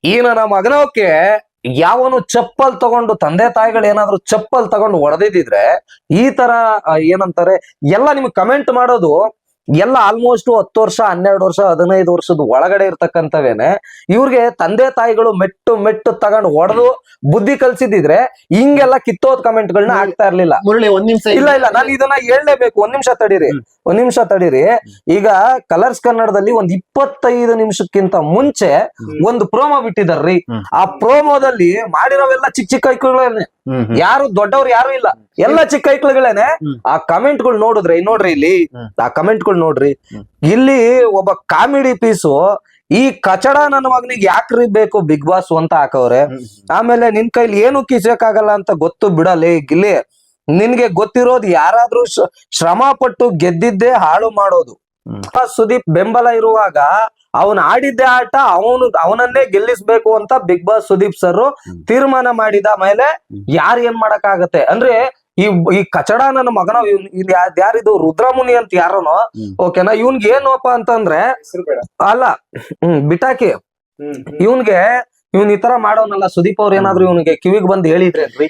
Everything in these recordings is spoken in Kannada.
ಈ ನನ್ನ ಮಗನವಕ್ಕೆ ಯಾವನು ಚಪ್ಪಲ್ ತಗೊಂಡು ತಂದೆ ತಾಯಿಗಳು ಏನಾದ್ರು ಚಪ್ಪಲ್ ತಗೊಂಡು ಹೊಡೆದಿದ್ರೆ ಈ ತರ ಏನಂತಾರೆ ಎಲ್ಲ ನಿಮ್ಗೆ ಕಮೆಂಟ್ ಮಾಡೋದು ಎಲ್ಲ ಆಲ್ಮೋಸ್ಟ್ 10 ವರ್ಷ 12 ವರ್ಷ 15 ವರ್ಷದ ಒಳಗಡೆ ಇರ್ತಕ್ಕಂಥವೇನೆ. ಇವ್ರಿಗೆ ತಂದೆ ತಾಯಿಗಳು ಮೆಟ್ಟು ತಗೊಂಡು ಹೊಡೆದು ಬುದ್ಧಿ ಕಲ್ಸಿದಿದ್ರೆ ಹಿಂಗೆಲ್ಲ ಕಿತ್ತೋದ್ ಕಮೆಂಟ್ಗಳನ್ನ ಆಗ್ತಾ ಇರ್ಲಿಲ್ಲ. ಮುರಳಿ ಒಂದ್ ನಿಮಿಷ ಇಲ್ಲ ನಾನು ಇದನ್ನ ಹೇಳಲೇಬೇಕು. ಒಂದ್ ನಿಮಿಷ ತಡೀರಿ. ಈಗ ಕಲರ್ಸ್ ಕನ್ನಡದಲ್ಲಿ ಒಂದ್ 25 ನಿಮಿಷಕ್ಕಿಂತ ಮುಂಚೆ ಒಂದು ಪ್ರೋಮೋ ಬಿಟ್ಟಿದಾರ್ರಿ. ಆ ಪ್ರೋಮೋದಲ್ಲಿ ಮಾಡಿರೋವೆಲ್ಲ ಚಿಕ್ಕ ಐಕ್ಳುಗಳೇನೆ, ಯಾರು ದೊಡ್ಡವ್ರು ಯಾರು ಇಲ್ಲ, ಎಲ್ಲ ಚಿಕ್ಕ ಐಕ್ಳುಗಳೇನೆ. ಆ ಕಮೆಂಟ್ಗಳು ನೋಡಿದ್ರೆ ನೋಡ್ರಿ, ಇಲ್ಲಿ ಆ ಕಮೆಂಟ್ಗಳು ನೋಡ್ರಿ. ಇಲ್ಲಿ ಒಬ್ಬ ಕಾಮಿಡಿ ಪೀಸು ಈ ಕಚಡ ನನ್ನ ಮಗನಿಗೆ ಯಾಕ್ರಿ ಬೇಕು ಬಿಗ್ ಬಾಸ್ ಅಂತ ಹಾಕವ್ರೆ. ಆಮೇಲೆ ನಿನ್ ಕೈಲಿ ಏನು ಕಿಸಕ್ಕಾಗಲ್ಲ ಅಂತ ಗೊತ್ತು ಬಿಡಲಿ ಗಿಲ್ಲಿ. ನಿನ್ಗೆ ಗೊತ್ತಿರೋದು ಯಾರಾದ್ರೂ ಶ್ರಮ ಪಟ್ಟು ಗೆದ್ದಿದ್ದೇ ಹಾಳು ಮಾಡೋದು. ಸುದೀಪ್ ಬೆಂಬಲ ಇರುವಾಗ ಅವನ್ ಆಡಿದ್ದೆ ಆಟ ಅವನನ್ನೇ ಗೆಲ್ಲಿಸ್ಬೇಕು ಅಂತ ಬಿಗ್ ಬಾಸ್ ಸುದೀಪ್ ಸರ್ ತೀರ್ಮಾನ ಮಾಡಿದ ಮೇಲೆ ಯಾರು ಏನ್ ಮಾಡಕ್ ಆಗತ್ತೆ ಅಂದ್ರೆ ಈ ಕಚಡ ನನ್ನ ಮಗನ ಯಾರಿದು ರುದ್ರಮುನಿ ಅಂತ ಯಾರನೋ ಓಕೆನಾ. ಇವ್ನ್ಗೆ ಏನಪ್ಪ ಅಂತಂದ್ರೆ ಅಲ್ಲ ಬಿಟಾಕಿ ಇವ್ನ್ಗೆ ಇವ್ನ್ ಈ ತರ ಮಾಡೋನಲ್ಲ ಸುದೀಪ್ ಅವ್ರ ಏನಾದ್ರು ಇವ್ನಿಗೆ ಕಿವಿಗ್ ಬಂದ್ ಹೇಳಿದ್ರೇನ್ರಿ?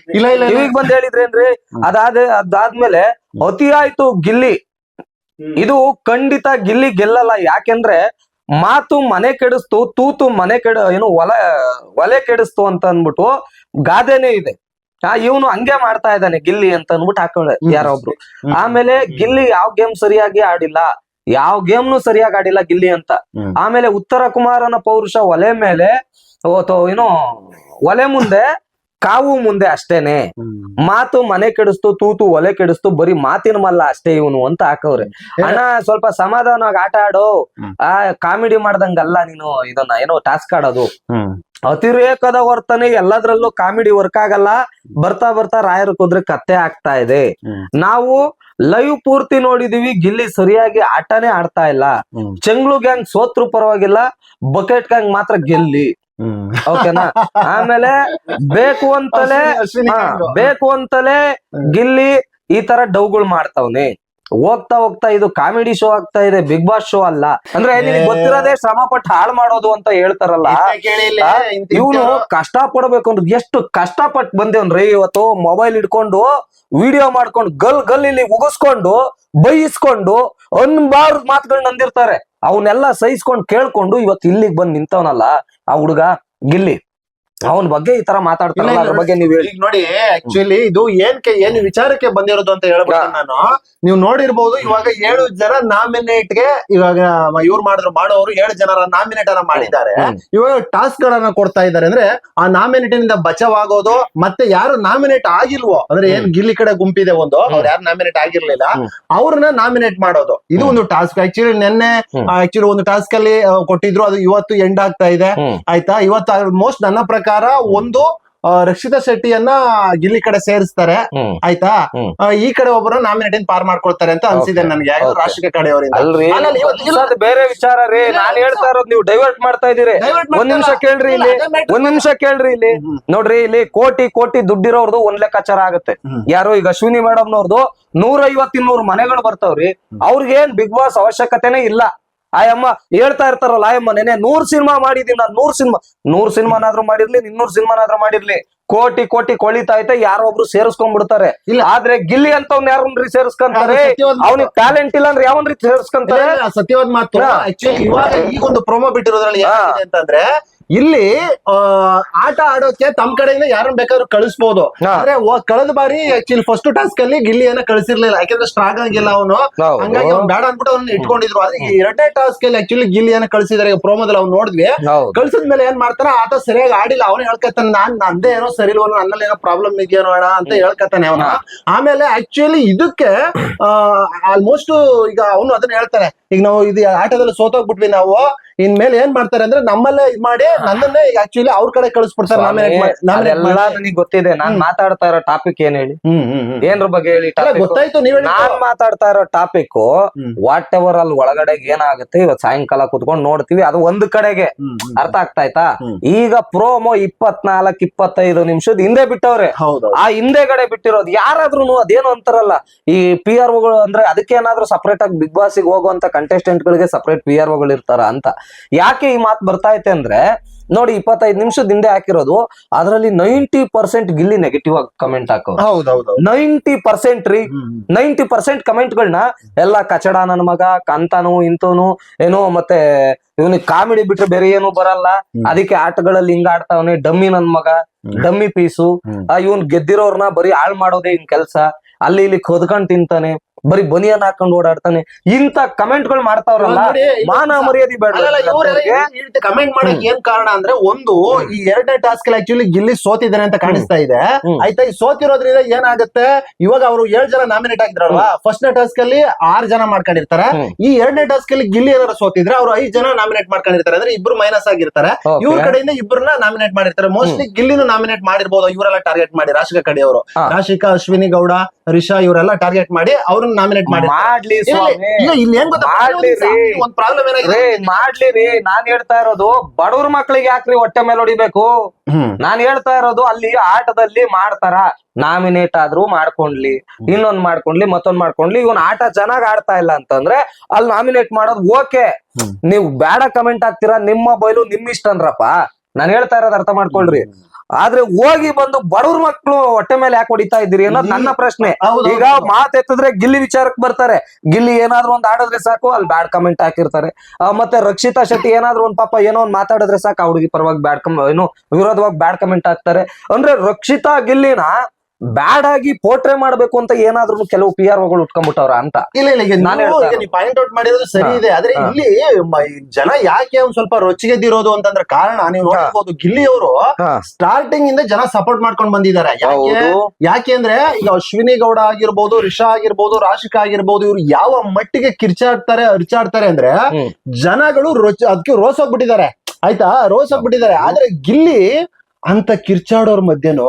ಕಿವಿಗ್ ಬಂದ್ ಹೇಳಿದ್ರೇನ್ರಿ? ಅದಾದ್ಮೇಲೆ ಅತಿ ಆಯ್ತು ಗಿಲ್ಲಿ. ಇದು ಖಂಡಿತ ಗಿಲ್ಲಿ ಗೆಲ್ಲಲ್ಲ. ಯಾಕೆಂದ್ರೆ ಮಾತು ಮನೆ ಕೆಡಿಸ್ತು, ತೂತು ಮನೆ ಒಲೆ ಕೆಡಿಸ್ತು ಅಂತ ಅನ್ಬಿಟ್ಟು ಗಾದೆನೇ ಇದೆ. ಇವನು ಹಂಗೆ ಮಾಡ್ತಾ ಇದ್ದಾನೆ ಗಿಲ್ಲಿ ಅಂತ ಅನ್ಬಿಟ್ಟು ಹಾಕೊಂಡೆ ಯಾರೊಬ್ರು. ಆಮೇಲೆ ಗಿಲ್ಲಿ ಯಾವ ಗೇಮ್ ಸರಿಯಾಗಿ ಆಡಿಲ್ಲ, ಯಾವ ಗೇಮ್ನು ಸರಿಯಾಗಿ ಆಡಿಲ್ಲ ಗಿಲ್ಲಿ ಅಂತ. ಆಮೇಲೆ ಉತ್ತರ ಕುಮಾರನ ಪೌರುಷ ಒಲೆ ಮೇಲೆ ಒಲೆ ಮುಂದೆ ಕಾವು ಮುಂದೆ ಅಷ್ಟೇನೆ. ಮಾತು ಮನೆ ಕೆಡಿಸ್ತು, ತೂತು ಒಲೆ ಕೆಡಿಸ್ತು, ಬರೀ ಮಾತಿನ ಮಲ್ಲ ಅಷ್ಟೇ ಇವನು ಅಂತ ಹಾಕವ್ರೆ. ಅಣ್ಣ ಸ್ವಲ್ಪ ಸಮಾಧಾನವಾಗಿ ಆಟ ಆಡೋ, ಕಾಮಿಡಿ ಮಾಡ್ದಂಗಲ್ಲ ನೀನು ಇದನ್ನ ಟಾಸ್ಕ್ ಆಡೋದು. ಅತಿರೇಕದ ವರ್ತನೆ ಎಲ್ಲದ್ರಲ್ಲೂ ಕಾಮಿಡಿ ವರ್ಕ್ ಆಗಲ್ಲ. ಬರ್ತಾ ರಾಯರ ಕುದ್ರೆ ಕತ್ತೆ ಆಗ್ತಾ ಇದೆ. ನಾವು ಲೈವ್ ಪೂರ್ತಿ ನೋಡಿದೀವಿ, ಗಿಲ್ಲಿ ಸರಿಯಾಗಿ ಆಟನೇ ಆಡ್ತಾ ಇಲ್ಲ. ಚೆಂಗ್ಳು ಗ್ಯಾಂಗ್ ಸೋತ್ರು ಪರವಾಗಿಲ್ಲ, ಬಕೆಟ್ ಗ್ಯಾಂಗ್ ಮಾತ್ರ ಗೆಲ್ಲಿ. ಓಕೆನಾ. ಆಮೇಲೆ ಬೇಕು ಅಂತಲೇ ಗಿಲ್ಲಿ ಈ ತರ ಡೌಗಳು ಮಾಡ್ತಾವ್ನೆ. ಹೋಗ್ತಾ ಇದು ಕಾಮಿಡಿ ಶೋ ಆಗ್ತಾ ಇದೆ, ಬಿಗ್ ಬಾಸ್ ಶೋ ಅಲ್ಲ. ಅಂದ್ರೆ ನಿನಗೆ ಗೊತ್ತಿರೋದೇ ಶ್ರಮ ಪಟ್ಟು ಹಾಳು ಮಾಡೋದು ಅಂತ ಹೇಳ್ತಾರಲ್ಲ. ಇವನು ಕಷ್ಟ ಪಡ್ಬೇಕು ಅಂದ್ರೆ ಎಷ್ಟು ಕಷ್ಟಪಟ್ಟು ಬಂದೇವ್ರಿ. ಇವತ್ತು ಮೊಬೈಲ್ ಹಿಡ್ಕೊಂಡು ವಿಡಿಯೋ ಮಾಡ್ಕೊಂಡು ಗಲ್ ಇಲ್ಲಿ ಉಗಿಸ್ಕೊಂಡು ಬೈಸ್ಕೊಂಡು ಅನ್ಬಾರ್ದು ಮಾತುಗಳನ್ನ ಅಂದಿರ್ತಾರೆ. ಅವನ್ನೆಲ್ಲ ಸಹಿಸ್ಕೊಂಡು ಕೇಳ್ಕೊಂಡು ಇವತ್ತು ಇಲ್ಲಿಗೆ ಬಂದ್ ನಿಂತವನಲ್ಲ ಆ ಹುಡುಗ ಗಿಲ್ಲಿ. ಅವನ ಬಗ್ಗೆ ಈ ತರ ಮಾತಾಡ್ತಾರಲ್ಲ, ಅದ್ರ ಬಗ್ಗೆ ನೀವ್ ಹೇಳಿ. ನೋಡಿ, ಆಕ್ಚುಲಿ ಇದು ಏನ್ ವಿಚಾರಕ್ಕೆ ಬಂದಿರೋದು ಅಂತ ಹೇಳ್ಬಿಟ್ಟು ನಾನು, ನೀವು ನೋಡಿರ್ಬಹುದು ಇವಾಗ 7 ಜನ ನಾಮಿನೇಟ್ ಗೆ ಇವಾಗ ಇವ್ರು ಮಾಡೋರು 7 ಜನರ ನಾಮಿನೇಟ್ ಅನ್ನ ಮಾಡಿದ್ದಾರೆ. ಇವಾಗ ಟಾಸ್ಕ್ ಗಳನ್ನ ಕೊಡ್ತಾ ಇದ್ದಾರೆ. ಅಂದ್ರೆ ಆ ನಾಮಿನೇಟ್ ಇಂದ ಬಚಾವಾಗೋದು, ಮತ್ತೆ ಯಾರು ನಾಮಿನೇಟ್ ಆಗಿಲ್ವೋ ಅಂದ್ರೆ ಏನ್ ಗಿಲ್ಲಿ ಕಡೆ ಗುಂಪಿದೆ ಒಂದು, ಅವ್ರು ಯಾರು ನಾಮಿನೇಟ್ ಆಗಿರ್ಲಿಲ್ಲ ಅವ್ರನ್ನ ನಾಮಿನೇಟ್ ಮಾಡೋದು. ಇದು ಒಂದು ಟಾಸ್ಕ್. ಆಕ್ಚುಲಿ ನಿನ್ನೆ ಒಂದು ಟಾಸ್ಕ್ ಅಲ್ಲಿ ಕೊಟ್ಟಿದ್ರು, ಅದು ಇವತ್ತು ಎಂಡ್ ಆಗ್ತಾ ಇದೆ. ಆಯ್ತಾ, ಇವತ್ತು ಆಲ್ಮೋಸ್ಟ್ ನನ್ನ ಪ್ರಕಾರ ಒಂದು ರಕ್ಷಿತಾ ಶೆಟ್ಟಿಯನ್ನ ಗಿಲ್ಲಿ ಕಡೆ ಸೇರಿಸ್ತಾರೆ. ಆಯ್ತಾ, ಈ ಕಡೆ ಒಬ್ಬರು ನಾಮಿನೇಟ್ ಪಾರ್ ಮಾಡ್ಕೊಳ್ತಾರೆ ಅಂತ ಅನ್ಸಿದೆ ನನ್ಗೆ, ರಾಷ್ಟ್ರೀಯ ಕಡೆಯವರಿಂದ. ಬೇರೆ ವಿಚಾರ ರೀ, ನಾನ್ ಹೇಳ್ತಾ ಇರೋದು ನೀವು ಡೈವರ್ಟ್ ಮಾಡ್ತಾ ಇದೀರಿ. ಒಂದ್ ನಿಮಿಷ ಕೇಳ್ರಿ ಇಲ್ಲಿ. ನೋಡ್ರಿ, ಇಲ್ಲಿ ಕೋಟಿ ದುಡ್ಡಿರೋರ್ದು ಒಂದ್ ಲೆಕ್ಕಾಚಾರ ಆಗುತ್ತೆ. ಯಾರು ಈಗ ಅಶ್ವಿನಿ ಮೇಡಮ್ನವ್ರದ್ದು 150-200 ಮನೆಗಳು ಬರ್ತಾವ್ರಿ. ಅವ್ರಿಗೇನ್ ಬಿಗ್ ಬಾಸ್ ಅವಶ್ಯಕತೆನೇ ಇಲ್ಲ. ಆಯಮ್ಮ ಹೇಳ್ತಾ ಇರ್ತಾರಲ್ಲ, ಆಯಮ್ಮ ನೆನೆ 100 ಸಿನಿಮಾ ಮಾಡಿದೀನಿ ನಾನು, 100 ಸಿನಿಮಾನಾದ್ರೂ ಮಾಡಿರ್ಲಿ, 200 ಸಿನಿಮಾನಾದ್ರೂ ಮಾಡಿರ್ಲಿ, ಕೋಟಿ ಕೊಳಿತಾ ಐತೆ, ಯಾರೋ ಒಬ್ರು ಸೇರಿಸ್ಕೊಂಡ್ಬಿಡ್ತಾರೆ. ಆದ್ರೆ ಗಿಲ್ಲಿ ಅಂತವ್ನ ಯಾರನ್ರಿ ಸೇರಿಸ್ಕೊಂತಾರೆ? ಅವ್ನಿಗೆ ಟ್ಯಾಲೆಂಟ್ ಇಲ್ಲ ಅಂದ್ರೆ ಯಾವನ್ರಿ ಸೇರಿಸ್ಕೊಂತಾರೆ? ಸತ್ಯವಾದ ಮಾತು. ಆಕ್ಚುಲಿ ಇವಾಗ ಈಗ ಒಂದು ಪ್ರೊಮೋ ಬಿಟ್ಟಿರೋದ್ರಲ್ಲಿ ಏನಿದೆ ಅಂತಂದ್ರೆ, ಇಲ್ಲಿ ಆಟ ಆಡೋಕೆ ತಮ್ಮ ಕಡೆಯಿಂದ ಯಾರನ್ನ ಬೇಕಾದ್ರೂ ಕಳಿಸಬಹುದು. ಆದ್ರೆ ಕಳೆದ ಬಾರಿ ಆಕ್ಚುಲಿ ಫಸ್ಟ್ ಟಾಸ್ಕ್ ಅಲ್ಲಿ ಗಿಲ್ಲಿಯನ್ನ ಕಳಿಸಿರ್ಲಿಲ್ಲ, ಯಾಕಂದ್ರೆ ಸ್ಟ್ರಾಂಗ್ ಆಗಿಲ್ಲ ಅವನು. ಹಂಗಾಗಿ ಅವ್ನು ಬೇಡ ಅನ್ಬಿಟ್ಟು ಅವ್ನ ಇಟ್ಕೊಂಡಿದ್ರು. ಆದ್ರೆ ಈ 2ನೇ ಟಾಸ್ಕ್ ಅಲ್ಲಿ ಆಕ್ಚುಲಿ ಗಿಲ್ಲಿಯನ್ನ ಕಳಿಸಿದಾರೆ. ಪ್ರೋಮೋದಲ್ಲಿ ಅವ್ನು ನೋಡಿದ್ವಿ. ಕಳ್ಸಿದ್ಮೇಲೆ ಏನ್ ಮಾಡ್ತಾನೆ, ಆತ ಸರಿಯಾಗಿ ಆಡಿಲ್ಲ. ಅವನು ಹೇಳ್ಕತ್ತಾನೆ, ನಂದೇ ಏನೋ ಸರಿ ಇಲ್ಲ, ನನ್ನಲ್ಲಿ ಏನೋ ಪ್ರಾಬ್ಲಮ್ ಇದೆಯೇನೋ ಅಂತ ಹೇಳ್ಕತ್ತಾನೆ ಅವನು. ಆಮೇಲೆ ಆಕ್ಚುಲಿ ಇದಕ್ಕೆ ಆಲ್ಮೋಸ್ಟ್ ಈಗ ಅವನು ಅದನ್ನ ಹೇಳ್ತಾರೆ, ಈಗ ನಾವು ಇದು ಆಟದಲ್ಲಿ ಸೋತೋಗ್ಬಿಟ್ವಿ, ನಾವು ಇನ್ಮೇಲೆ ಏನ್ ಮಾಡ್ತಾರೆ ಅಂದ್ರೆ ನಮ್ಮಲ್ಲೇ ಇದ್ ಮಾಡಿ ನನ್ನನ್ನೇ ಆಕ್ಚುಲಿ ಅವ್ರ ಕಡೆ ಕಳಿಸ್ಬಿಡ್ತಾರೆ. ನನಗೆ ಗೊತ್ತಿದೆ. ನಾನ್ ಮಾತಾಡ್ತಾ ಇರೋ ಟಾಪಿಕ್ ಏನ್ ಹೇಳಿ, ಏನ್ರ ಬಗ್ಗೆ ಹೇಳಿ. ಗೊತ್ತಾಯ್ತು. ನಾನ್ ಮಾತಾಡ್ತಾ ಇರೋ ಟಾಪಿಕ್ ವಾಟ್ ಎವರ್ ಅಲ್ಲಿ ಒಳಗಡೆ ಏನಾಗುತ್ತೆ ಇವತ್ತು ಸಾಯಂಕಾಲ ಕುತ್ಕೊಂಡು ನೋಡ್ತೀವಿ, ಅದು ಒಂದ್ ಕಡೆಗೆ. ಅರ್ಥ ಆಗ್ತಾಯ್ತಾ? ಈಗ ಪ್ರೋಮೋ 24-25 ನಿಮಿಷದ ಹಿಂದೆ ಬಿಟ್ಟವ್ರೆ. ಆ ಹಿಂದೆಗಡೆ ಬಿಟ್ಟಿರೋದು ಯಾರಾದ್ರೂ ಅದೇನು ಅಂತಾರಲ್ಲ, ಈ PR ಒಗಳು ಅಂದ್ರೆ ಅದಕ್ಕೆ ಏನಾದ್ರು ಸಪರೇಟ್ ಆಗಿ ಬಿಗ್ ಬಾಸ್ ಗೆ ಹೋಗುವಂತ ಕಂಟೆಸ್ಟೆಂಟ್ ಗಳಿಗೆ ಸಪರೇಟ್ PR ಒಗಳು ಇರ್ತಾರ ಅಂತ. ಯಾಕೆ ಈ ಮಾತು ಬರ್ತಾ ಐತೆ ಅಂದ್ರೆ, ನೋಡಿ 25 ನಿಮಿಷದ ಹಿಂದೆ ಹಾಕಿರೋದು, ಅದರಲ್ಲಿ 90% ಗಿಲ್ಲಿ ನೆಗೆಟಿವ್ ಆಗಿ ಕಮೆಂಟ್ ಹಾಕೋರು. ಹೌದೌದು 90% ರೀ, 90% ಕಮೆಂಟ್ಗಳನ್ನ ಎಲ್ಲ ಕಚಡ ನನ್ ಮಗ, ಕಂತಾನು ಇಂತನು ಏನೋ, ಮತ್ತೆ ಇವನಿಗೆ ಕಾಮಿಡಿ ಬಿಟ್ರೆ ಬೇರೆ ಏನು ಬರಲ್ಲ, ಅದಕ್ಕೆ ಆಟಗಳಲ್ಲಿ ಹಿಂಗ ಆಡ್ತಾವನೆ, ಡಮ್ಮಿ ನನ್ ಮಗ, ಡಮ್ಮಿ ಪೀಸು, ಇವನ್ ಗೆದ್ದಿರೋರ್ನ ಬರೀ ಹಾಳ್ ಮಾಡೋದೇ ಇನ್ ಕೆಲ್ಸ, ಅಲ್ಲಿ ಇಲ್ಲಿ ಕೊದ್ಕೊಂಡ್ ತಿಂತಾನೆ, ಬರೀ ಬನಿಯನ್ ಹಾಕೊಂಡ್ ಓಡಾಡ್ತಾನೆ, ಇಂತ ಕಮೆಂಟ್ಗಳು ಮಾಡ್ತಾವ್ರಲ್ಲ, ಮಾನ ಮರ್ಯಾದೆ ಬೇಡ. ಕಮೆಂಟ್ ಮಾಡಕ್ ಏನ್ ಕಾರಣ ಅಂದ್ರೆ, ಒಂದು ಈ 2ನೇ ಟಾಸ್ಕ್ ಅಲ್ಲಿ ಆಕ್ಚುಲಿ ಗಿಲ್ಲಿ ಸೋತಿದ್ದಾನೆ ಅಂತ ಕಾಣಿಸ್ತಾ ಇದೆ. ಆಯ್ತಾ, ಈ ಸೋತಿರೋದ್ರಿಂದ ಏನಾಗುತ್ತೆ, ಇವಾಗ ಅವರು 7 ಜನ ನಾಮಿನೇಟ್ ಆಗಿದ್ರಲ್ವಾ, ಫಸ್ಟ್ನೇ ಟಾಸ್ಕ್ ಅಲ್ಲಿ 6 ಜನ ಮಾಡ್ಕೊಂಡಿರ್ತಾರೆ, ಈ 2ನೇ ಟಾಸ್ಕ್ ಅಲ್ಲಿ ಗಿಲ್ಲಿ ಏನಾದ್ರು ಸೋತಿದ್ರೆ ಅವ್ರು 5 ಜನ ನಾಮಿನೇಟ್ ಮಾಡ್ಕೊಂಡಿರ್ತಾರೆ, ಅಂದ್ರೆ ಇಬ್ರು ಮೈನಸ್ ಆಗಿರ್ತಾರೆ, ಇವ್ರ ಕಡೆಯಿಂದ ಇಬ್ಬರನ್ನ ನಾಮಿನೇಟ್ ಮಾಡಿರ್ತಾರೆ. ಮೋಸ್ಟ್ಲಿ ಗಿಲ್ಲಿನೂ ನಾಮಿನೇಟ್ ಮಾಡಿರ್ಬೋದು, ಇವರೆಲ್ಲ ಟಾರ್ಗೆಟ್ ಮಾಡಿ, ರಾಶಿಕಾ ಕಡೆಯವರು, ರಾಶಿಕಾ, ಅಶ್ವಿನಿ ಗೌಡ, ರಿಷಾ ಇವರೆಲ್ಲ ಟಾರ್ಗೆಟ್ ಮಾಡಿ ಅವ್ರನ್ನ ನಾಮಿನೇಟ್ ಮಾಡಿ. ಮಾಡ್ಲಿ ಸ್ವಾಮಿ, ಒಂದ್ ಪ್ರಾಬ್ಲಮ್ ಏನಾಗಿದೆ, ಮಾಡ್ಲಿ ರೀ. ನಾನ್ ಹೇಳ್ತಾ ಇರೋದು ಬಡವ್ರ ಮಕ್ಳಿಗೆ ಯಾಕ್ರಿ ಹೊಟ್ಟೆ ಮೇಲೆ ಹೊಡಿಬೇಕು? ನಾನ್ ಹೇಳ್ತಾ ಇರೋದು ಅಲ್ಲಿ ಆಟದಲ್ಲಿ ಮಾಡ್ತಾರ, ನಾಮಿನೇಟ್ ಆದ್ರೂ ಮಾಡ್ಕೊಂಡ್ಲಿ, ಇನ್ನೊಂದ್ ಮಾಡ್ಕೊಂಡ್ಲಿ, ಮತ್ತೊಂದ್ ಮಾಡ್ಕೊಂಡ್ಲಿ, ಇವನ್ ಆಟ ಚೆನ್ನಾಗ್ ಆಡ್ತಾ ಇಲ್ಲ ಅಂತಂದ್ರೆ ಅಲ್ಲಿ ನಾಮಿನೇಟ್ ಮಾಡೋದು ಓಕೆ. ನೀವು ಬೇಡ ಕಮೆಂಟ್ ಹಾಕ್ತೀರಾ, ನಿಮ್ಮ ಮೊಬೈಲು ನಿಮ್ ಇಷ್ಟ ಅಂದ್ರಪ್ಪ. ನಾನ್ ಹೇಳ್ತಾ ಇರೋದು ಅರ್ಥ ಮಾಡ್ಕೊಳ್ರಿ. ಆದ್ರೆ ಹೋಗಿ ಬಂದು ಬಡವ್ರ ಮಕ್ಳು ಹೊಟ್ಟೆ ಮೇಲೆ ಯಾಕೆ ಹೊಡಿತಾ ಇದ್ದೀರಿ ಅನ್ನೋದು ನನ್ನ ಪ್ರಶ್ನೆ. ಈಗ ಮಾತೆತ್ತಿದ್ರೆ ಗಿಲ್ಲಿ ವಿಚಾರಕ್ಕೆ ಬರ್ತಾರೆ, ಗಿಲ್ಲಿ ಏನಾದ್ರು ಒಂದ್ ಆಡಿದ್ರೆ ಸಾಕು ಅಲ್ಲಿ ಬ್ಯಾಡ್ ಕಮೆಂಟ್ ಹಾಕಿರ್ತಾರೆ. ಮತ್ತೆ ರಕ್ಷಿತಾ ಶೆಟ್ಟಿ ಏನಾದ್ರು ಒಂದ್ ಪಾಪ ಏನೋ ಒಂದ್ ಮಾತಾಡಿದ್ರೆ ಸಾಕು, ಆ ಹುಡುಗಿ ಪರವಾಗಿ ಏನು ವಿರೋಧವಾಗಿ ಬ್ಯಾಡ್ ಕಮೆಂಟ್ ಹಾಕ್ತಾರೆ. ಅಂದ್ರೆ ರಕ್ಷಿತಾ ಗಿಲ್ಲಿನ ಬ್ಯಾಡ್ ಆಗಿ ಪೋರ್ಟ್ರೇ ಮಾಡ್ಬೇಕು ಅಂತ ಏನಾದ್ರು ಕೆಲವು PR ಗಳು ಉಟ್ಕೊಂಡ್ಬಿಟ್ಟವ್ರ ಅಂತ. ಇಲ್ಲ, ಪಾಯಿಂಟ್ ಔಟ್ ಮಾಡಿರೋದು ಸರಿ ಇದೆ. ಆದ್ರೆ ಇಲ್ಲಿ ಜನ ಯಾಕೆ ಒಂದ್ ಸ್ವಲ್ಪ ರೊಚ್ಚಿಗೆದ್ದಿರೋದು ಅಂತಂದ್ರೆ ಕಾರಣ ನೀವು ನೋಡಬಹುದು, ಗಿಲ್ಲಿ ಅವರು ಸ್ಟಾರ್ಟಿಂಗ್ ಇಂದ ಜನ ಸಪೋರ್ಟ್ ಮಾಡ್ಕೊಂಡ್ ಬಂದಿದ್ದಾರೆ. ಯಾಕೆ ಅಂದ್ರೆ ಈಗ ಅಶ್ವಿನಿ ಗೌಡ ಆಗಿರ್ಬೋದು, ರಿಷಾ ಆಗಿರ್ಬೋದು, ರಾಶಿಕಾ ಆಗಿರ್ಬೋದು, ಇವ್ರು ಯಾವ ಮಟ್ಟಿಗೆ ಅರ್ಚಾಡ್ತಾರೆ ಅಂದ್ರೆ ಜನಗಳು ಅದಕ್ಕೆ ರೋಸ್ ಹೋಗ್ಬಿಟ್ಟಿದ್ದಾರೆ. ಆಯ್ತಾ, ರೋಸ್ ಹೋಗ್ಬಿಟ್ಟಿದ್ದಾರೆ. ಆದ್ರೆ ಗಿಲ್ಲಿ ಅಂತ ಕಿರ್ಚಾಡೋರ್ ಮಧ್ಯನೋ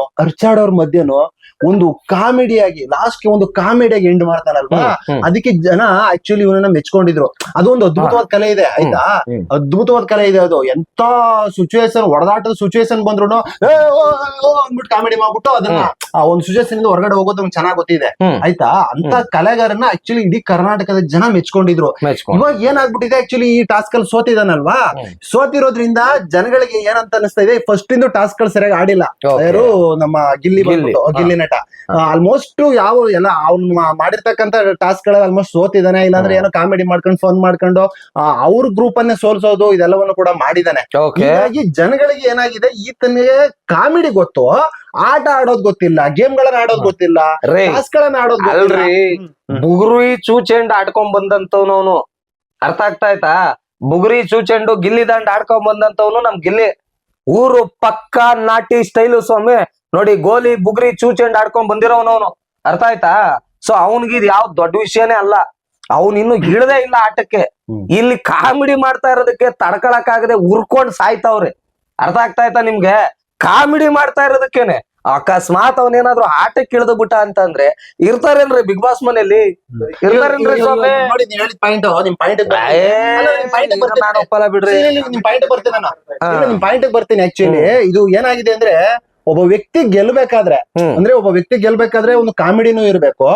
ಒಂದು ಕಾಮಿಡಿಯಾಗಿ ಲಾಸ್ಟ್ ಗೆ ಒಂದು ಕಾಮಿಡಿಯಾಗಿ ಎಂಡ್ ಮಾಡ್ತಾನಲ್ವಾ, ಅದಕ್ಕೆ ಜನ ಆಕ್ಚುಲಿ ಇವನನ್ನ ಮೆಚ್ಕೊಂಡಿದ್ರು. ಅದೊಂದು ಅದ್ಭುತವಾದ ಕಲೆ ಇದೆ. ಆಯ್ತಾ, ಅದ್ಭುತವಾದ ಕಲೆ ಇದೆ ಅದು. ಎಂತ ಸಿಚುವೇಶನ್, ಹೊಡೆದಾಟದ ಸಿಚುವೇಶನ್ ಬಂದ್ರು ಅಂದ್ಬಿಟ್ಟು ಕಾಮಿಡಿ ಮಾಡ್ಬಿಟ್ಟು ಅದನ್ನ ಆ ಒಂದು ಸಿಚುವೇಶನ್ ಇಂದ ಹೊರಗಡೆ ಹೋಗೋದು ನಮ್ಗೆ ಚೆನ್ನಾಗ್ ಗೊತ್ತಿದೆ. ಆಯ್ತಾ, ಅಂತ ಕಲೆಗಾರನ್ನ ಆಕ್ಚುಲಿ ಇಡೀ ಕರ್ನಾಟಕದ ಜನ ಮೆಚ್ಕೊಂಡಿದ್ರು. ಇವಾಗ ಏನಾಗ್ಬಿಟ್ಟಿದೆ, ಆಕ್ಚುಲಿ ಈ ಟಾಸ್ಕ್ ಅಲ್ಲಿ ಸೋತಿದಾನಲ್ವಾ, ಸೋತಿರೋದ್ರಿಂದ ಜನಗಳಿಗೆ ಏನಂತ ಅನಿಸ್ತಾ ಇದೆ, ಫಸ್ಟ್ ಇಂದು ಟಾಸ್ಕ್ ಗಳು ಸರಿಯಾಗಿ ಆಡಿಲ್ಲ ಯಾರು, ನಮ್ಮ ಗಿಲ್ಲಿ ನಟ. ಆಲ್ಮೋಸ್ಟ್ ಯಾವ ಎಲ್ಲ ಅವ್ನು ಮಾಡಿರ್ತಕ್ಕಂತ ಟಾಸ್ಕ್ ಗಳ ಆಲ್ಮೋಸ್ಟ್ ಸೋತಿದ್ದಾನೆ, ಇಲ್ಲಾಂದ್ರೆ ಏನೋ ಕಾಮಿಡಿ ಮಾಡ್ಕೊಂಡು ಫನ್ ಮಾಡ್ಕೊಂಡು ಅವ್ರ ಗ್ರೂಪ್ ಅನ್ನೇ ಸೋಲ್ಸೋದು ಇದೆಲ್ಲವನ್ನು ಕೂಡ ಮಾಡಿದಾನೆ. ಹೀಗಾಗಿ ಜನಗಳಿಗೆ ಏನಾಗಿದೆ, ಈತನಿಗೆ ಕಾಮಿಡಿ ಗೊತ್ತು, ಆಟ ಆಡೋದ್ ಗೊತ್ತಿಲ್ಲ, ಗೇಮ್ ಗಳನ್ನ ಆಡೋದ್ ಗೊತ್ತಿಲ್ಲ, ಟಾಸ್ಕ್ ಗಳನ್ನ ಆಡೋದ್ ಗೊತ್ತಿಲ್ಲ. ಬುಗುರಿ ಚೂಚೆಂಡ್ ಆಡ್ಕೊಂಡ್ ಬಂದಂತವ್ನು, ಅರ್ಥ ಆಗ್ತಾ ಆಯ್ತಾ? ಬುಗುರಿ ಚೂಚೆಂಡು ಗಿಲ್ಲಿ ದಂಡ ಆಡ್ಕೊಂಡ್ ಬಂದಂತವ್ನು ನಮ್ ಗಿಲ್ಲಿ ಊರು ಪಕ್ಕ ನಾಟಿ ಸ್ಟೈಲು ಸ್ವಾಮಿ. ನೋಡಿ, ಗೋಲಿ ಬುಗುರಿ ಚೂಚೆಂಡ್ ಆಡ್ಕೊಂಡ್ ಬಂದಿರೋನವನು, ಅರ್ಥ ಆಯ್ತಾ? ಸೊ ಅವನಿಗೆ ಇದು ಯಾವ ದೊಡ್ಡ ವಿಷಯನೇ ಅಲ್ಲ. ಅವನ್ ಇನ್ನು ಇಳದೇ ಇಲ್ಲ ಆಟಕ್ಕೆ. ಇಲ್ಲಿ ಕಾಮಿಡಿ ಮಾಡ್ತಾ ಇರೋದಕ್ಕೆ ತಡ್ಕೊಳಕ್ ಆಗದೆ ಉರ್ಕೊಂಡ್ ಸಾಯ್ತಾವ್ರೆ. ಅರ್ಥ ಆಗ್ತಾ ಆಯ್ತಾ ನಿಮ್ಗೆ? ಕಾಮಿಡಿ ಮಾಡ್ತಾ ಇರೋದಕ್ಕೇನೆ. ಅಕಸ್ಮಾತ್ ಅವನೇನಾದ್ರು ಆಟಕ್ಕೆ ಇಳಿದು ಬಿಟ್ಟ ಅಂತಂದ್ರೆ ಇರ್ತಾರೇನ್ರಿ ಬಿಗ್ ಬಾಸ್ ಮನೆಯಲ್ಲಿ? ಇರ್ತಾರೇನ್ರಿ ಸ್ವಾಮಿ? ಪಾಯಿಂಟ್ ಬರ್ತೀನಿ. ಆಕ್ಚುಲಿ ಇದು ಏನಾಗಿದೆ ಅಂದ್ರೆ, ಒಬ್ಬ ವ್ಯಕ್ತಿ ಗೆಲ್ಬೇಕಾದ್ರೆ ಒಂದು ಕಾಮಿಡಿನೂ ಇರ್ಬೇಕು.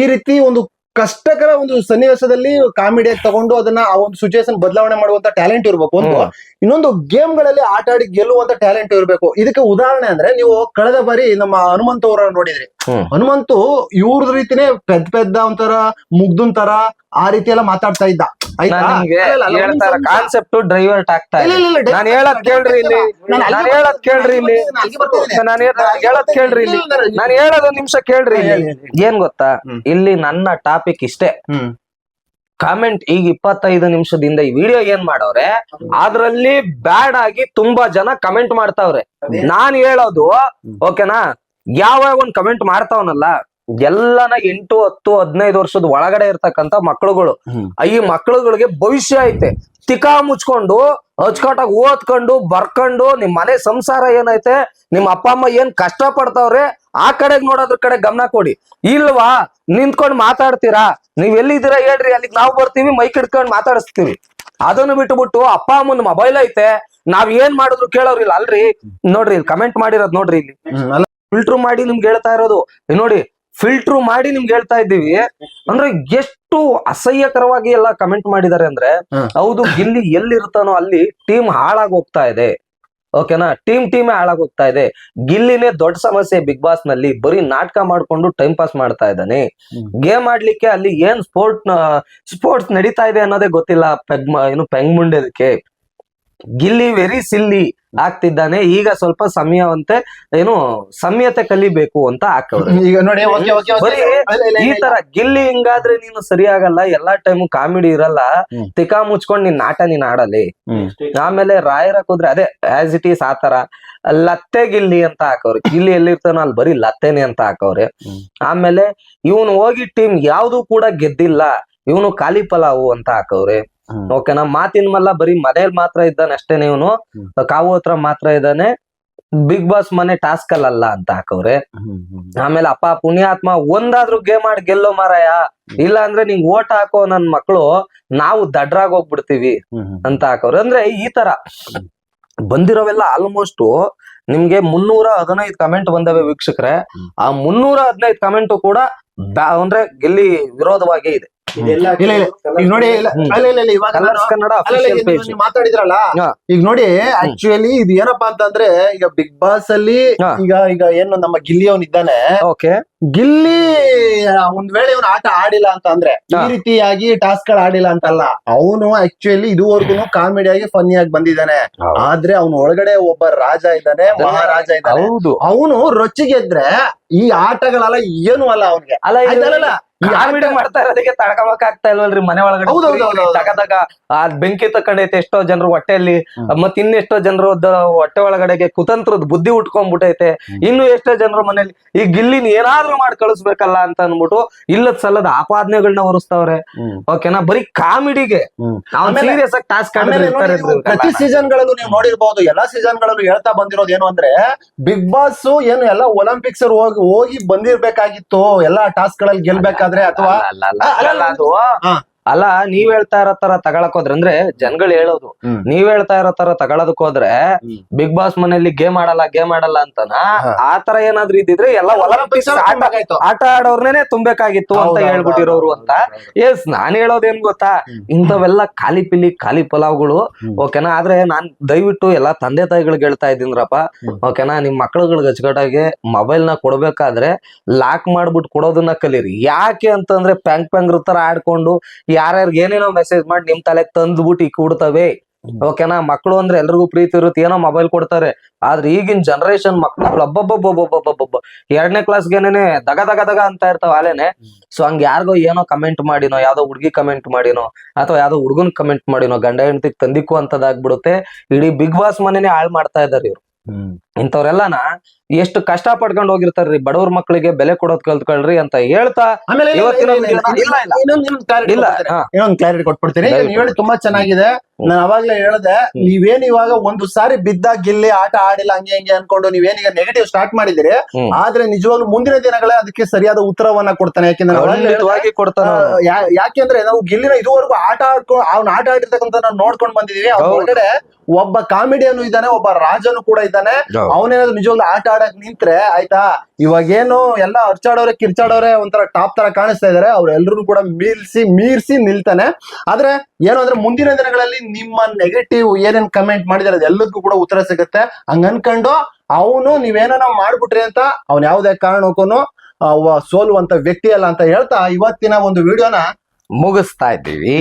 ಈ ರೀತಿ ಒಂದು ಕಷ್ಟಕರ ಒಂದು ಸನ್ನಿವೇಶದಲ್ಲಿ ಕಾಮಿಡಿಯಾಗಿ ತಗೊಂಡು ಅದನ್ನ ಆ ಒಂದು ಸಿಚುವೇಶನ್ ಬದಲಾವಣೆ ಮಾಡುವಂತ ಟ್ಯಾಲೆಂಟ್ ಇರ್ಬೇಕು ಒಂದು. ಇನ್ನೊಂದು ಗೇಮ್ ಗಳಲ್ಲಿ ಆಟ ಆಡಿ ಗೆಲ್ಲುವಂತ ಟ್ಯಾಲೆಂಟ್ ಇರ್ಬೇಕು. ಇದಕ್ಕೆ ಉದಾಹರಣೆ ಅಂದ್ರೆ, ನೀವು ಕಳೆದ ಬಾರಿ ನಮ್ಮ ಹನುಮಂತ ಅವರ ನೋಡಿದ್ರಿ. ಹನುಮಂತು ಇವ್ರದ ರೀತಿನೇ ಪೆದ್ದ ಒಂಥರ ಮುಗ್ದನ್ ತರ ಆ ರೀತಿ ಎಲ್ಲ ಮಾತಾಡ್ತಾ ಇದ್ದ. ಕಾನ್ಸೆಪ್ಟ್ ಡೈವರ್ಟ್ ಆಗ್ತಾ ಇದೆ. ನಾನು ಹೇಳದ್ ಕೇಳ್ರಿ ಇಲ್ಲಿ, ನಾನು ಹೇಳದ್ ಒಂದ್ ನಿಮಿಷ ಕೇಳ್ರಿ. ಏನ್ ಗೊತ್ತಾ, ಇಲ್ಲಿ ನನ್ನ ಟಾಪಿಕ್ ಇಷ್ಟೇ. ಕಾಮೆಂಟ್ ಈಗ 25 ನಿಮಿಷದಿಂದ ಈ ವಿಡಿಯೋ ಏನ್ ಮಾಡವ್ರೆ, ಅದ್ರಲ್ಲಿ ಬ್ಯಾಡ್ ಆಗಿ ತುಂಬಾ ಜನ ಕಮೆಂಟ್ ಮಾಡ್ತಾವ್ರೆ. ನಾನ್ ಹೇಳೋದು ಓಕೆನಾ, ಯಾವಾಗ ಒಂದ್ ಕಮೆಂಟ್ ಮಾಡ್ತಾವನಲ್ಲ, ಎಲ್ಲನ 8, 10, 15 ವರ್ಷದ ಒಳಗಡೆ ಇರ್ತಕ್ಕಂತ ಮಕ್ಳುಗಳು. ಈ ಮಕ್ಳುಗಳಿಗೆ ಭವಿಷ್ಯ ಐತೆ. ತಿಕಾ ಮುಚ್ಕೊಂಡು ಅಚ್ಕಟ್ಟಾಗಿ ಓದ್ಕೊಂಡು ಬರ್ಕೊಂಡು ನಿಮ್ ಮನೆ ಸಂಸಾರ ಏನೈತೆ, ನಿಮ್ ಅಪ್ಪ ಅಮ್ಮ ಏನ್ ಕಷ್ಟ ಪಡ್ತಾವ್ರೆ ಆ ಕಡೆಗ್ ನೋಡೋದ್ರ ಕಡೆ ಗಮನ ಕೊಡಿ. ಇಲ್ವಾ ನಿಂತ್ಕೊಂಡ್ ಮಾತಾಡ್ತೀರಾ, ನೀವ್ ಎಲ್ಲಿದ್ದೀರಾ ಹೇಳ್ರಿ, ಅಲ್ಲಿಗೆ ನಾವು ಬರ್ತೀವಿ, ಮೈಕ್ ಹಿಡ್ಕೊಂಡ್ ಮಾತಾಡಿಸ್ತೀವಿ. ಅದನ್ನು ಬಿಟ್ಬಿಟ್ಟು ಅಪ್ಪ ಅಮ್ಮನ ಮೊಬೈಲ್ ಐತೆ, ನಾವ್ ಏನ್ ಮಾಡಿದ್ರು ಕೇಳೋರಿಲ್ಲ. ಅಲ್ರಿ ನೋಡ್ರಿ, ಇಲ್ಲಿ ಕಮೆಂಟ್ ಮಾಡಿರೋದ್ ನೋಡ್ರಿ, ಇಲ್ಲಿ ಫಿಲ್ಟರ್ ಮಾಡಿ ನಿಮ್ಗೆ ಹೇಳ್ತಾ ಇರೋದು ನೋಡಿ, ಫಿಲ್ಟರ್ ಮಾಡಿ ನಿಮ್ಗೆ ಹೇಳ್ತಾ ಇದ್ದೀವಿ. ಅಂದ್ರೆ ಎಷ್ಟು ಅಸಹ್ಯಕರವಾಗಿ ಎಲ್ಲ ಕಮೆಂಟ್ ಮಾಡಿದ್ದಾರೆ ಅಂದ್ರೆ, ಹೌದು ಗಿಲ್ಲಿ ಎಲ್ಲಿರ್ತಾನೋ ಅಲ್ಲಿ ಟೀಮ್ ಹಾಳಾಗಿ ಹೋಗ್ತಾ ಇದೆ. ಓಕೆನಾ, ಟೀಮೇ ಹಾಳಾಗ್ ಹೋಗ್ತಾ ಇದೆ. ಗಿಲ್ಲಿನೇ ದೊಡ್ಡ ಸಮಸ್ಯೆ ಬಿಗ್ ಬಾಸ್ ನಲ್ಲಿ. ಬರೀ ನಾಟಕ ಮಾಡ್ಕೊಂಡು ಟೈಮ್ ಪಾಸ್ ಮಾಡ್ತಾ ಇದ್ದಾನೆ. ಗೇಮ್ ಆಡ್ಲಿಕ್ಕೆ ಅಲ್ಲಿ ಏನ್ ಸ್ಪೋರ್ಟ್ಸ್ ನಡೀತಾ ಇದೆ ಅನ್ನೋದೇ ಗೊತ್ತಿಲ್ಲ ಪೆಂಗ್ ಮುಂಡೆದಕ್ಕೆ. ಗಿಲ್ಲಿ ವೆರಿ ಸಿಲ್ಲಿ ಆಗ್ತಿದ್ದಾನೆ. ಈಗ ಸ್ವಲ್ಪ ಸಂಯತೆ ಕಲಿಬೇಕು ಅಂತ ಹಾಕವ್ರೆ. ಈಗ ನೋಡಿ ಬರೀ ಈ ತರ ಗಿಲ್ಲಿ ಹಿಂಗಾದ್ರೆ ನೀನು ಸರಿಯಾಗಲ್ಲ, ಎಲ್ಲಾ ಟೈಮು ಕಾಮಿಡಿ ಇರಲ್ಲ, ತಿಕಾ ಮುಚ್ಕೊಂಡ್ ನೀನ್ ಆಡಲಿ. ಆಮೇಲೆ ರಾಯರ ಕುದ್ರೆ ಅದೇ ಆಸ್ ಇಟ್ ಈಸ್ ಆತರ ಲತ್ತೆ ಗಿಲ್ಲಿ ಅಂತ ಹಾಕವ್ರೆ. ಗಿಲ್ಲಿ ಎಲ್ಲಿರ್ತಾನೋ ಅಲ್ಲಿ ಬರೀ ಲತ್ತೆನೆ ಅಂತ ಹಾಕವ್ರೆ. ಆಮೇಲೆ ಇವನು ಹೋಗಿ ಟೀಮ್ ಯಾವ್ದು ಕೂಡ ಗೆದ್ದಿಲ್ಲ, ಇವನು ಖಾಲಿ ಪಲಾವು ಅಂತ ಹಾಕವ್ರೆ. ಓಕೆನಾ, ಮಾತಿನ ಮಲ್ಲ ಬರೀ ಮನೇಲಿ ಮಾತ್ರ ಇದ್ದಾನೆ ಅಷ್ಟೇನೆ, ಇವನು ಕಾವು ಹತ್ರ ಮಾತ್ರ ಇದ್ದಾನೆ, ಬಿಗ್ ಬಾಸ್ ಮನೆ ಟಾಸ್ಕ್ ಅಲ್ಲ ಅಂತ ಹಾಕವ್ರೆ. ಆಮೇಲೆ ಅಪ್ಪ ಪುಣ್ಯಾತ್ಮ ಒಂದಾದ್ರೂ ಗೇಮ್ ಆಡ್ ಗೆಲ್ಲೋ ಮಾರಾಯ, ಇಲ್ಲ ಅಂದ್ರೆ ನಿಂಗ್ ಓಟ್ ಹಾಕೋ ನನ್ ಮಕ್ಳು ನಾವು ದಡ್ರಾಗ್ ಹೋಗ್ಬಿಡ್ತೀವಿ ಅಂತ ಹಾಕವ್ರೆ. ಅಂದ್ರೆ ಈ ತರ ಬಂದಿರೋವೆಲ್ಲ ಆಲ್ಮೋಸ್ಟ್ ನಿಮ್ಗೆ 315 ಕಮೆಂಟ್ ಬಂದವೆ ವೀಕ್ಷಕರೇ. ಆ 315 ಕಮೆಂಟ್ ಕೂಡ ಅಂದ್ರೆ ಗಿಲ್ಲಿ ವಿರೋಧವಾಗೇ ಇದೆ. ಈಗ ನೋಡಿ ಇವಾಗ ಕನ್ನಡ official page. ಮಾತಾಡಿದ್ರಲ್ಲ, ಈಗ ನೋಡಿ ಆಕ್ಚುಲಿ ಇದು ಏನಪ್ಪಾ ಅಂತಂದ್ರೆ, ಈಗ ಬಿಗ್ ಬಾಸ್ ಅಲ್ಲಿ ಈಗ ಏನು ನಮ್ಮ ಗಿಲ್ಲಿ ಅವನ್ ಇದ್ದಾನೆ. ಓಕೆ, ಗಿಲ್ಲಿ ಒಂದ್ ವೇಳೆ ಇವನು ಆಟ ಆಡಿಲ್ಲ ಅಂತ ಅಂದ್ರೆ ಈ ರೀತಿಯಾಗಿ ಟಾಸ್ಕ್ ಗಳು ಆಡಿಲ್ಲ ಅಂತಲ್ಲ, ಅವನು ಆಕ್ಚುಲಿ ಇದುವರೆಗೂ ಕಾಮಿಡಿಯಾಗಿ ಫನ್ನಿಯಾಗಿ ಬಂದಿದ್ದಾನೆ. ಆದ್ರೆ ಅವನು ಒಳಗಡೆ ಒಬ್ಬ ರಾಜ ಇದ್ದಾನೆ, ಮಹಾರಾಜ ಇದ್ದಾನೆ. ಅವನು ರೊಚ್ಚಿಗೆದ್ರೆ ಈ ಆಟಗಳೆಲ್ಲ ಏನು ಅಲ್ಲ ಅವನಿಗೆ. ಅಲ್ಲ ಕಾಮಿಡಿ ಮಾಡ್ತಾ ಇರೋದಕ್ಕೆ ತಡ್ಕಮಕ್ ಆಗ್ತಾ ಇಲ್ವಲ್ರಿ ಮನೆ ಒಳಗಡೆ. ತಗದಾಗ ಆ ಬೆಂಕಿ ತಕೊಂಡೈತೆ ಎಷ್ಟೋ ಜನರು ಹೊಟ್ಟೆಯಲ್ಲಿ, ಮತ್ ಇನ್ನೆಷ್ಟೋ ಜನರು ಹೊಟ್ಟೆ ಒಳಗಡೆಗೆ ಕುತಂತ್ರದ ಬುದ್ಧಿ ಉಟ್ಕೊಂಡ್ಬಿಟ್ಟೈತೆ. ಇನ್ನು ಎಷ್ಟೋ ಜನರು ಮನೇಲಿ ಈ ಗಿಲ್ಲಿನ ಏನಾದ್ರೂ ಮಾಡಿ ಕಳಿಸ್ಬೇಕಲ್ಲ ಅಂತ ಅನ್ಬಿಟ್ಟು ಇಲ್ಲದ ಸಲ್ಲದ ಆಪಾದನೆಗಳನ್ನ ಹೊರಿಸ್ತವ್ರೆ. ಓಕೆನಾ, ಬರೀ ಕಾಮಿಡಿಗೆ ಸೀರಿಯಸ್ ಆಗಿ ಟಾಸ್ಕ್ ಪ್ರತಿ ಸೀಸನ್ ಗಳಲ್ಲೂ ನೀವು ನೋಡಿರ್ಬಹುದು. ಎಲ್ಲಾ ಸೀಸನ್ ಗಳಲ್ಲೂ ಹೇಳ್ತಾ ಬಂದಿರೋದು ಏನು ಅಂದ್ರೆ, ಬಿಗ್ ಬಾಸ್ ಏನು ಎಲ್ಲ ಒಲಿಂಪಿಕ್ಸ್ ಹೋಗಿ ಬಂದಿರ್ಬೇಕಾಗಿತ್ತು ಎಲ್ಲಾ ಟಾಸ್ಕ್ ಗಳಲ್ಲಿ ಗೆಲ್ಬೇಕಾದ್ರೆ, ಅಥವಾ ಅಲ್ಲ ನೀವ್ ಹೇಳ್ತಾ ಇರೋ ತರ ತಗೊಳಕ್ ಹೋದ್ರೆ, ಅಂದ್ರೆ ಜನಗಳು ಹೇಳೋದು ನೀವ್ ಹೇಳ್ತಾ ಇರೋ ತರ ತಗೊಳದಕ್ ಹೋದ್ರೆ ಬಿಗ್ ಬಾಸ್ ಮನೆಯಲ್ಲಿ ಗೇಮ್ ಆಡಲ್ಲ ಅಂತನ. ಆ ತರ ಏನಾದ್ರು ಇದ್ದಿದ್ರೆ ಎಲ್ಲ ಒಲಿಂಪಿಕ್ಸ್ ಆಟ ಆಡೋರ್ನೇನೆ ತುಂಬೇಕಾಗಿತ್ತು ಅಂತ ಹೇಳ್ಬಿಟ್ಟಿರೋರು ಅಂತ. ಎಸ್, ನಾನ್ ಹೇಳೋದೇನ್ ಗೊತ್ತಾ, ಇಂಥವೆಲ್ಲ ಖಾಲಿ ಪಲಾವ್ಗಳು. ಓಕೆನಾ, ಆದ್ರೆ ನಾನ್ ದಯವಿಟ್ಟು ಎಲ್ಲಾ ತಂದೆ ತಾಯಿಗಳಿಗೆ ಹೇಳ್ತಾ ಇದ್ದೀನ್ರಪ್ಪ, ಓಕೆನಾ, ನಿಮ್ ಮಕ್ಳುಗಳಿಗೆ ಅಚ್ಚುಕಟ್ಟಾಗಿ ಮೊಬೈಲ್ ನ ಕೊಡ್ಬೇಕಾದ್ರೆ ಲಾಕ್ ಮಾಡ್ಬಿಟ್ಟು ಕೊಡೋದನ್ನ ಕಲೀರಿ. ಯಾಕೆ ಅಂತಂದ್ರೆ ಪೆಂಗ್ ತರ ಆಡ್ಕೊಂಡು ಯಾರ್ಯಾರಿಗೆ ಏನೇನೋ ಮೆಸೇಜ್ ಮಾಡಿ ನಿಮ್ ತಲೆಗೆ ತಂದ್ಬಿಟ್ಟು ಇಕ್ಬಿಡ್ತವೆ. ಓಕೆನಾ, ಮಕ್ಳು ಅಂದ್ರೆ ಎಲ್ರಿಗೂ ಪ್ರೀತಿ ಇರುತ್ತೆ, ಏನೋ ಮೊಬೈಲ್ ಕೊಡ್ತಾರೆ. ಆದ್ರೆ ಈಗಿನ ಜನರೇಷನ್ ಮಕ್ಳು ಅಬ್ಬಬ್ಬಬ್ಬಬ್ಬಬ್ಬಬ್ಬ 2ನೇ ಕ್ಲಾಸ್ಗೆನೇನೆ ದಗ ಅಂತ ಇರ್ತಾವ ಅಲೇನೆ. ಸೊ ಹಂಗ ಯಾರಿಗೋ ಏನೋ ಕಮೆಂಟ್ ಮಾಡಿನೋ, ಯಾವ್ದೋ ಹುಡ್ಗಿ ಕಮೆಂಟ್ ಮಾಡಿನೋ, ಅಥವಾ ಯಾವ್ದೋ ಹುಡ್ಗನ್ ಕಮೆಂಟ್ ಮಾಡಿನೋ ಗಂಡ ಹೆಂಡತಿಗ್ ತಂದಿಕ್ಕೂ ಅಂತದಾಗ್ಬಿಡುತ್ತೆ. ಇಡೀ ಬಿಗ್ ಬಾಸ್ ಮನೆನೇ ಹಾಳು ಮಾಡ್ತಾ ಇದಾರೆ ಇವ್ರು. ಇಂಥವ್ರೆಲ್ಲಾನ ಎಷ್ಟು ಕಷ್ಟ ಪಡ್ಕೊಂಡ್ ಹೋಗಿರ್ತಾರ್ರಿ, ಬಡವ್ರ ಮಕ್ಳಿಗೆ ಬೆಲೆ ಕೊಡೋದ್ ಕಲ್ತ್ಕೊಳ್ರಿ ಅಂತ ಹೇಳ್ತಾ ಇನ್ನೊಂದು ಕ್ಲಾರಿಟಿ ಕೊಟ್ಬಿಡ್ತೀನಿ. ನೀವ್ ಹೇಳಿ ತುಂಬಾ ಚೆನ್ನಾಗಿದೆ. ನಾನು ಅವಾಗ್ಲೇ ಹೇಳ್ದೆ, ನೀವೇನ್ ಇವಾಗ ಒಂದು ಸಾರಿ ಬಿದ್ದಾಗ ಗಿಲ್ಲಿ ಆಟ ಆಡಿಲ್ಲ ಹಂಗೆ ಅನ್ಕೊಂಡು ನೀವೇನೀಗ ನೆಗೆಟಿವ್ ಸ್ಟಾರ್ಟ್ ಮಾಡಿದಿರಿ. ಆದ್ರೆ ನಿಜವಾಗ್ಲೂ ಮುಂದಿನ ದಿನಗಳೇ ಅದಕ್ಕೆ ಸರಿಯಾದ ಉತ್ತರವನ್ನ ಕೊಡ್ತಾನೆ. ಯಾಕೆಂದ್ರೆ ನಾವು ಗಿಲ್ಲಿನ ಇದುವರೆಗೂ ಅವ್ನ ಆಟ ಆಡಿರ್ತಕ್ಕಂಥ ನಾವು ನೋಡ್ಕೊಂಡ್ ಬಂದಿದೀವಿ. ಅವ್ರ ಒಳಗಡೆ ಒಬ್ಬ ಕಾಮಿಡಿಯನು ಇದ್ದಾನೆ, ಒಬ್ಬ ರಾಜನು ಕೂಡ ಇದ್ದಾನೆ. ಅವನೇನಾದ್ರು ನಿಜವಾಗ್ಲೂ ಆಟ ಆಡಕ್ ನಿಂತ್ರೆ ಆಯ್ತಾ, ಇವಾಗೇನು ಎಲ್ಲ ಅರ್ಚಾಡೋರೆ ಕಿರ್ಚಾಡೋರೆ ಒಂಥರ ಟಾಪ್ ತರ ಕಾಣಿಸ್ತಾ ಇದಾರೆ, ಅವ್ರೆಲ್ರು ಕೂಡ ಮೀರ್ಸಿ ನಿಲ್ತಾನೆ. ಆದ್ರೆ ಏನು ಅಂದ್ರೆ ಮುಂದಿನ ದಿನಗಳಲ್ಲಿ ನಿಮ್ಮ ನೆಗೆಟಿವ್ ಏನೇನ್ ಕಮೆಂಟ್ ಮಾಡಿದಾರೆ ಅದೆಲ್ಲದಕ್ಕೂ ಕೂಡ ಉತ್ತರ ಸಿಗುತ್ತೆ. ಹಂಗ ಅನ್ಕೊಂಡು ಅವನು ನೀವೇನ ಮಾಡ್ಬಿಟ್ರಿ ಅಂತ ಅವ್ನ ಯಾವ್ದೇ ಕಾರಣಕ್ಕೂ ಸೋಲುವಂತ ವ್ಯಕ್ತಿ ಅಲ್ಲ ಅಂತ ಹೇಳ್ತಾ ಇವತ್ತಿನ ಒಂದು ವಿಡಿಯೋನ ಮುಗಿಸ್ತಾ ಇದ್ದೀವಿ.